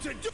What is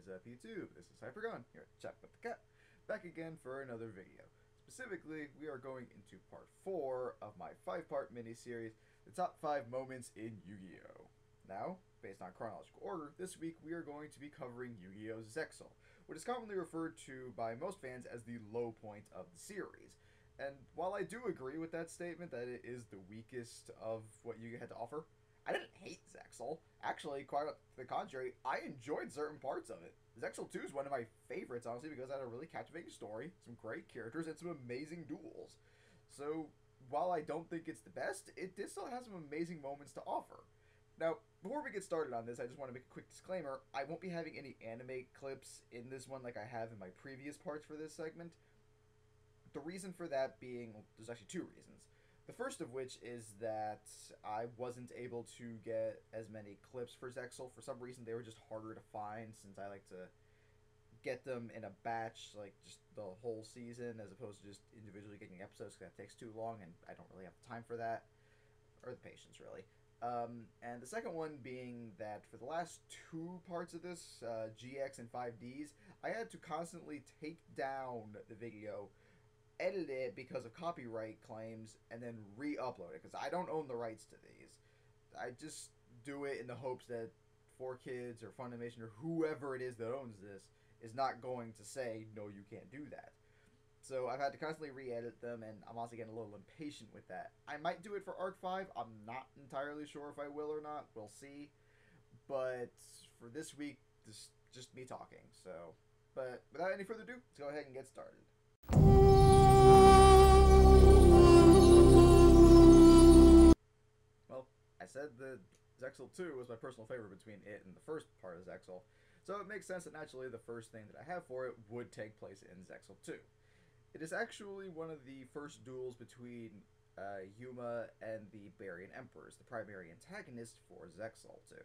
up, YouTube? This is Hypergon here at Chat with the Cat, back again for another video. Specifically, we are going into part 4 of my 5-part mini-series, the top 5 moments in Yu-Gi-Oh! Now, based on chronological order, this week we are going to be covering Yu-Gi-Oh! Zexal, which is commonly referred to by most fans as the low point of the series. And while I do agree with that statement that it is the weakest of what Yu-Gi-Oh! Had to offer, I didn't hate Zexal. Actually, quite to the contrary, I enjoyed certain parts of it. Zexal 2 is one of my favorites, honestly, because it had a really captivating story, some great characters, and some amazing duels. So, while I don't think it's the best, it did still have some amazing moments to offer. Now, before we get started on this, I just want to make a quick disclaimer. I won't be having any anime clips in this one like I have in my previous parts for this segment. The reason for that being, well, there's actually 2 reasons. The first of which is that I wasn't able to get as many clips for Zexal. For some reason, they were just harder to find since I like to get them in a batch, like just the whole season, as opposed to just individually getting episodes, because that takes too long, and I don't really have the time for that, or the patience, really. And the second one being that for the last 2 parts of this, GX and 5Ds, I had to constantly take down the video, edit it because of copyright claims, and then re-upload it, because I don't own the rights to these. I just do it in the hopes that 4Kids or Funimation or whoever it is that owns this is not going to say, no, you can't do that. So I've had to constantly re-edit them, and I'm also getting a little impatient with that. I might do it for Arc 5. I'm not entirely sure if I will or not. We'll see. But for this week, just me talking. So, but without any further ado, let's go ahead and get started. Well, I said that Zexal 2 was my personal favorite between it and the first part of Zexal, so it makes sense that naturally the first thing that I have for it would take place in Zexal 2. It is actually one of the first duels between Yuma and the Barian Emperors, the primary antagonist for Zexal 2.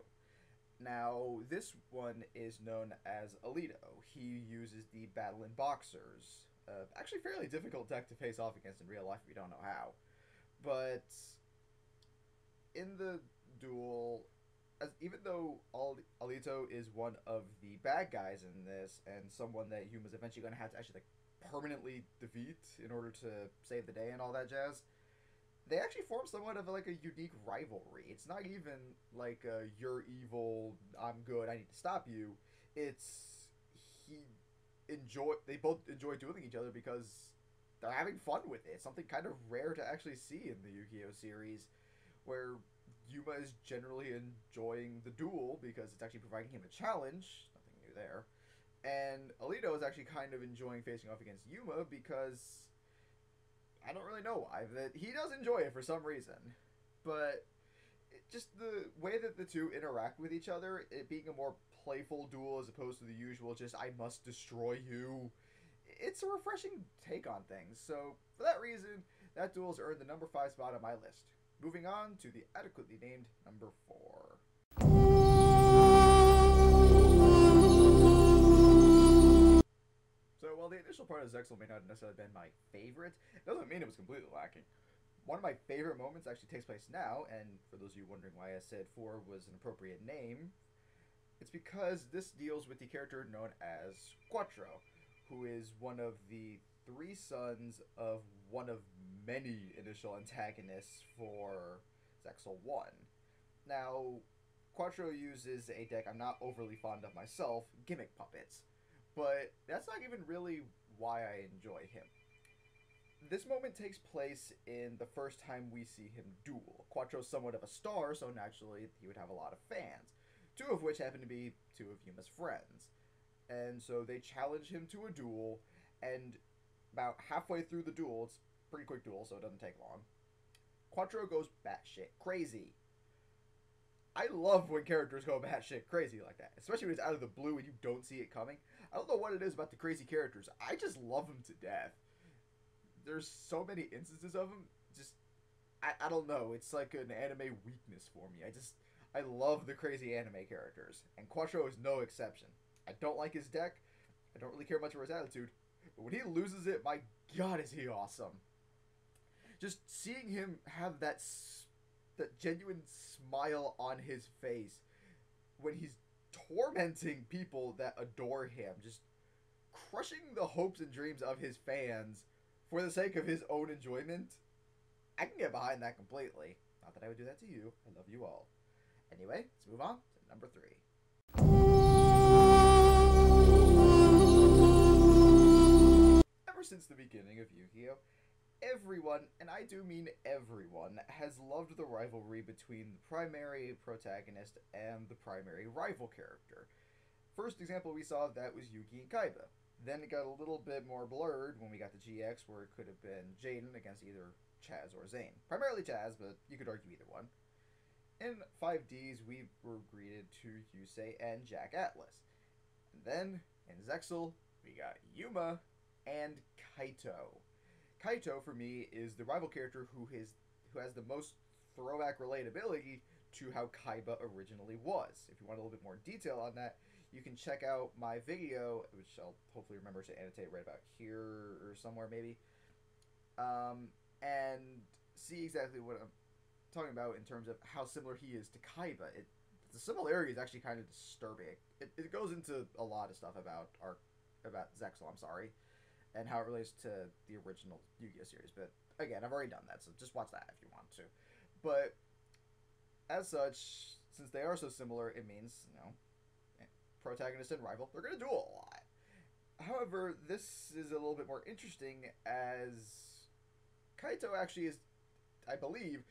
Now, this one is known as Alito. He uses the Battle in Boxers. Actually fairly difficult deck to face off against in real life if you don't know how. But in the duel, even though Alito is one of the bad guys in this, and someone that Yuma's eventually going to have to actually permanently defeat in order to save the day and all that jazz, they actually form somewhat of a unique rivalry. It's not even like a, you're evil, I'm good, I need to stop you. It's they both enjoy dueling each other because they're having fun with it. It's something kind of rare to actually see in the Yu-Gi-Oh! Series, where Yuma is generally enjoying the duel because it's actually providing him a challenge. Nothing new there. And Alito is actually kind of enjoying facing off against Yuma because I don't really know why, that he does enjoy it for some reason. But just the way that the two interact with each other, it being a more playful duel as opposed to the usual just I must destroy you, it's a refreshing take on things. So for that reason, that duel has earned the number 5 spot on my list. Moving on to the adequately named number 4. So while the initial part of Zexal may not have necessarily been my favorite, it doesn't mean it was completely lacking. One of my favorite moments actually takes place now, and for those of you wondering why I said 4 was an appropriate name, it's because this deals with the character known as Quattro, who is one of the 3 sons of one of many initial antagonists for Zexal 1. Now, Quattro uses a deck I'm not overly fond of myself, Gimmick Puppets, but that's not even really why I enjoy him. This moment takes place in the first time we see him duel. Quattro's somewhat of a star, so naturally he would have a lot of fans, 2 of which happen to be 2 of Yuma's friends. And so they challenge him to a duel, and about halfway through the duel, it's a pretty quick duel, so it doesn't take long, Quattro goes batshit crazy. I love when characters go batshit crazy like that, especially when it's out of the blue and you don't see it coming. I don't know what it is about the crazy characters. I just love them to death. There's so many instances of them. Just, I don't know. It's like an anime weakness for me. I love the crazy anime characters, and Quattro is no exception. I don't like his deck. I don't really care much for his attitude. But when he loses it, my god, is he awesome. Just seeing him have that genuine smile on his face when he's tormenting people that adore him, just crushing the hopes and dreams of his fans for the sake of his own enjoyment. I can get behind that completely. Not that I would do that to you. I love you all. Anyway, let's move on to number 3. Ever since the beginning of Yu-Gi-Oh!, everyone, and I do mean everyone, has loved the rivalry between the primary protagonist and the primary rival character. First example we saw of that was Yugi and Kaiba. Then it got a little bit more blurred when we got to GX, where it could have been Jaden against either Chaz or Zane. Primarily Chaz, but you could argue either one. In 5Ds, we were greeted to Yusei and Jack Atlas. And then, in Zexal, we got Yuma and Kaito. Kaito, for me, is the rival character who has the most throwback relatability to how Kaiba originally was. If you want a little bit more detail on that, you can check out my video, which I'll hopefully remember to annotate right about here or somewhere maybe, and see exactly what I'm talking about in terms of how similar he is to Kaiba. The similarity is actually kind of disturbing. It goes into a lot of stuff about Zexal, I'm sorry, and how it relates to the original Yu-Gi-Oh! Series. But again, I've already done that, so just watch that if you want to. But as such, since they are so similar, it means, protagonist and rival, they're going to duel a lot. However, this is a little bit more interesting, as Kaito actually is, I believe,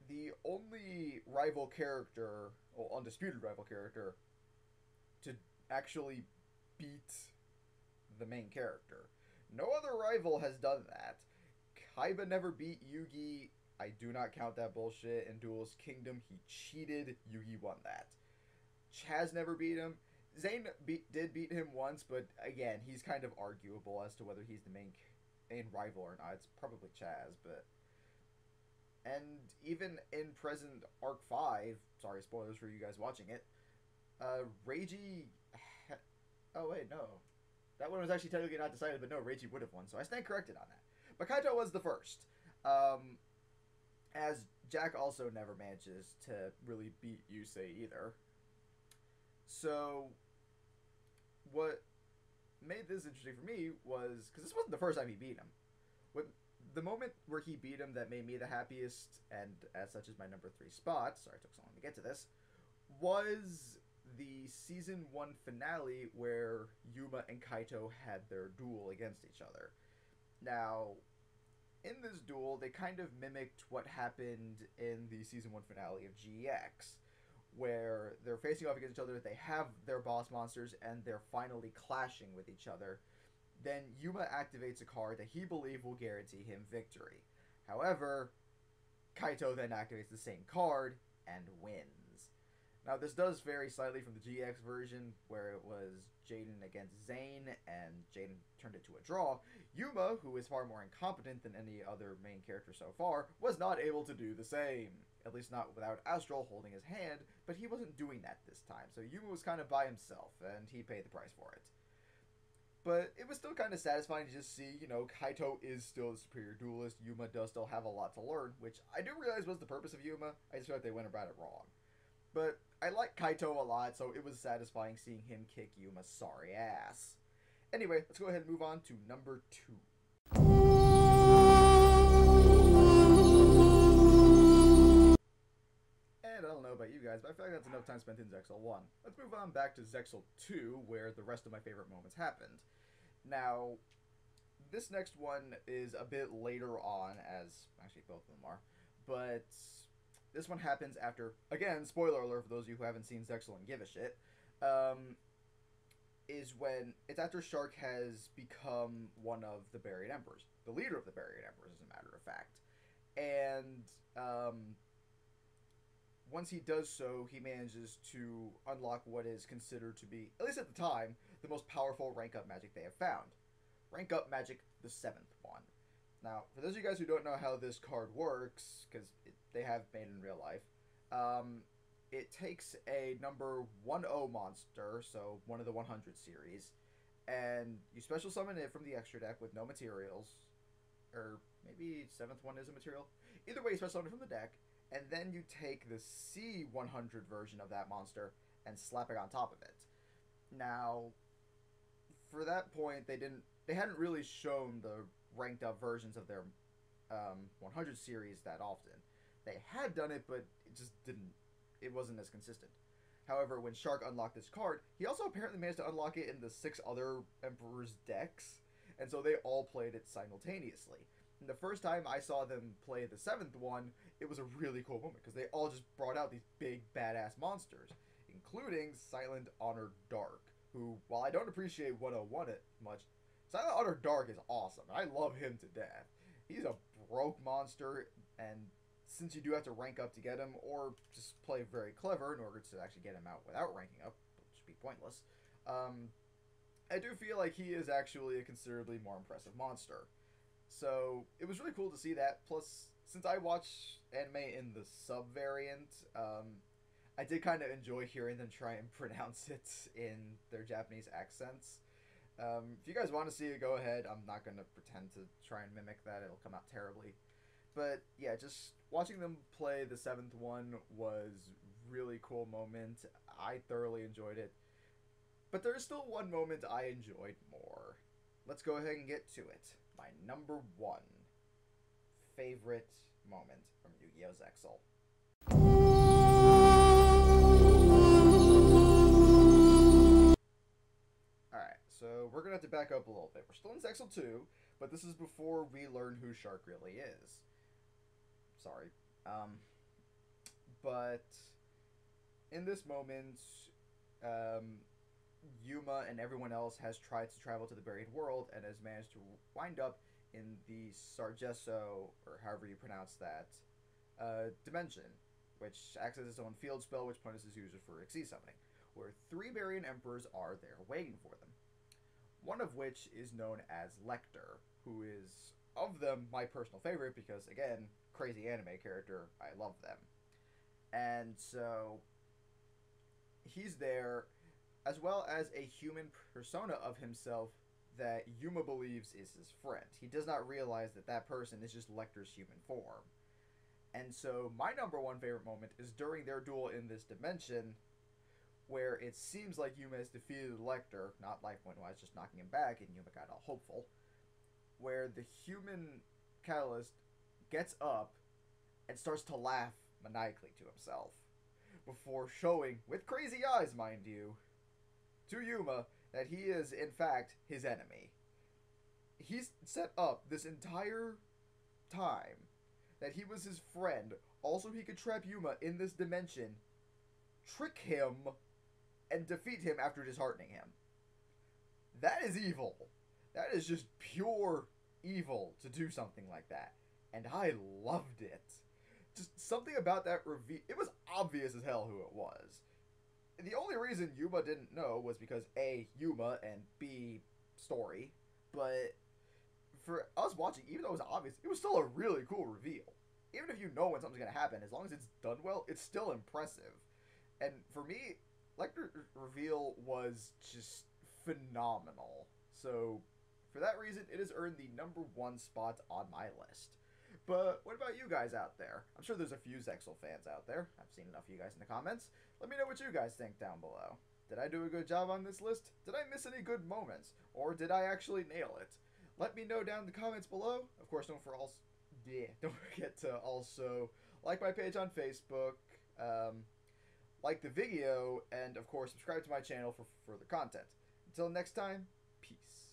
the only rival character, or undisputed rival character, to actually beat the main character. No other rival has done that. Kaiba never beat Yugi. I do not count that bullshit. In Duelist Kingdom, he cheated. Yugi won that. Chaz never beat him. Zane did beat him once, but again, he's kind of arguable as to whether he's the main rival or not. It's probably Chaz, but... And even in present Arc 5, sorry, spoilers for you guys watching it, Reiji... Oh, wait, no. That one was actually technically not decided, but no, Reiji would have won, so I stand corrected on that. But Kaito was the first. As Jack also never manages to really beat Yusei either. So, what made this interesting for me was, because this wasn't the first time he beat him. The moment where he beat him that made me the happiest, and as such is my number 3 spot, sorry it took so long to get to this, was the Season 1 finale where Yuma and Kaito had their duel against each other. Now, in this duel, they kind of mimicked what happened in the Season 1 finale of GX, where they're facing off against each other, they have their boss monsters, and they're finally clashing with each other. Then Yuma activates a card that he believes will guarantee him victory. However, Kaito then activates the same card and wins. Now, this does vary slightly from the GX version, where it was Jaden against Zane, and Jaden turned it to a draw. Yuma, who is far more incompetent than any other main character so far, was not able to do the same. At least not without Astral holding his hand, but he wasn't doing that this time. So Yuma was kind of by himself, and he paid the price for it. But it was still kind of satisfying to just see, Kaito is still a superior duelist. Yuma does still have a lot to learn, which I do realize was the purpose of Yuma. I just feel like they went about it wrong. But I like Kaito a lot, so it was satisfying seeing him kick Yuma's sorry ass. Anyway, let's go ahead and move on to number 2. And I don't know about you guys, but I feel like that's enough time spent in Zexal 1. Let's move on back to Zexal 2, where the rest of my favorite moments happened. Now, this next one is a bit later on, as actually both of them are, but this one happens after, again, spoiler alert for those of you who haven't seen Zexal and give a shit, is when it's after Shark has become one of the Buried Emperors. The leader of the Buried Emperors, as a matter of fact. And, once he does so, he manages to unlock what is considered to be, at least at the time, the most powerful Rankup Magic they have found. Rankup Magic, the 7th one. Now, for those of you guys who don't know how this card works, because they have made it in real life, it takes a number 10 monster, so one of the 100 series, and you special summon it from the extra deck with no materials, or maybe 7th one is a material. Either way, you start summoning from the deck, and then you take the C100 version of that monster and slap it on top of it. Now, for that point, they hadn't really shown the ranked up versions of their 100 series that often. They had done it, but it wasn't as consistent. However, when Shark unlocked this card, he also apparently managed to unlock it in the 6 other Emperor's decks, and so they all played it simultaneously. And the first time I saw them play the 7th one, it was a really cool moment, because they all just brought out these big, badass monsters, including Silent Honor Dark, who, while I don't appreciate 101 it much, Silent Honor Dark is awesome. I love him to death. He's a broke monster, and since you do have to rank up to get him, or just play very clever in order to actually get him out without ranking up, which would be pointless, I do feel like he is actually a considerably more impressive monster. So it was really cool to see that. Plus, since I watch anime in the sub variant, I did kind of enjoy hearing them try and pronounce it in their Japanese accents. If you guys want to see it, go ahead. I'm not going to pretend to try and mimic that. It'll come out terribly. But yeah, just watching them play the 7th one was really cool moment. I thoroughly enjoyed it. But there's still one moment I enjoyed more. Let's go ahead and get to it. My number 1 favorite moment from Yu-Gi-Oh! Zexal. Alright, so we're going to have to back up a little bit. We're still in Zexal 2, but this is before we learn who Shark really is. Sorry. But in this moment, Yuma and everyone else has tried to travel to the buried world and has managed to wind up in the Sargesso, or however you pronounce that, dimension, which acts as its own field spell, which punishes users for Xyz summoning, where 3 Barian Emperors are there waiting for them. One of which is known as Lecter, who is, of them, my personal favorite because, again, crazy anime character, I love them. And so, he's there, as well as a human persona of himself that Yuma believes is his friend. He does not realize that that person is just Lecter's human form. And so, my number 1 favorite moment is during their duel in this dimension, where it seems like Yuma has defeated Lecter, not like when I was just knocking him back and Yuma got all hopeful, where the human catalyst gets up and starts to laugh maniacally to himself, before showing, with crazy eyes mind you, to Yuma that he is in fact his enemy. He's set up this entire time that he was his friend, also he could trap Yuma in this dimension, trick him, and defeat him after disheartening him. That is evil. That is just pure evil to do something like that. And I loved it. Just something about that reveal. It was obvious as hell who it was. The only reason Yuma didn't know was because A, Yuma, and B, story. But for us watching, even though it was obvious, it was still a really cool reveal. Even if you know when something's going to happen, as long as it's done well, it's still impressive. And for me, Lecter's reveal was just phenomenal. So, for that reason, it has earned the number 1 spot on my list. But what about you guys out there? I'm sure there's a few Zexal fans out there. I've seen enough of you guys in the comments. Let me know what you guys think down below. Did I do a good job on this list? Did I miss any good moments? Or did I actually nail it? Let me know down in the comments below. Of course, don't forget to also like my page on Facebook, like the video, and of course subscribe to my channel for further content. Until next time, peace.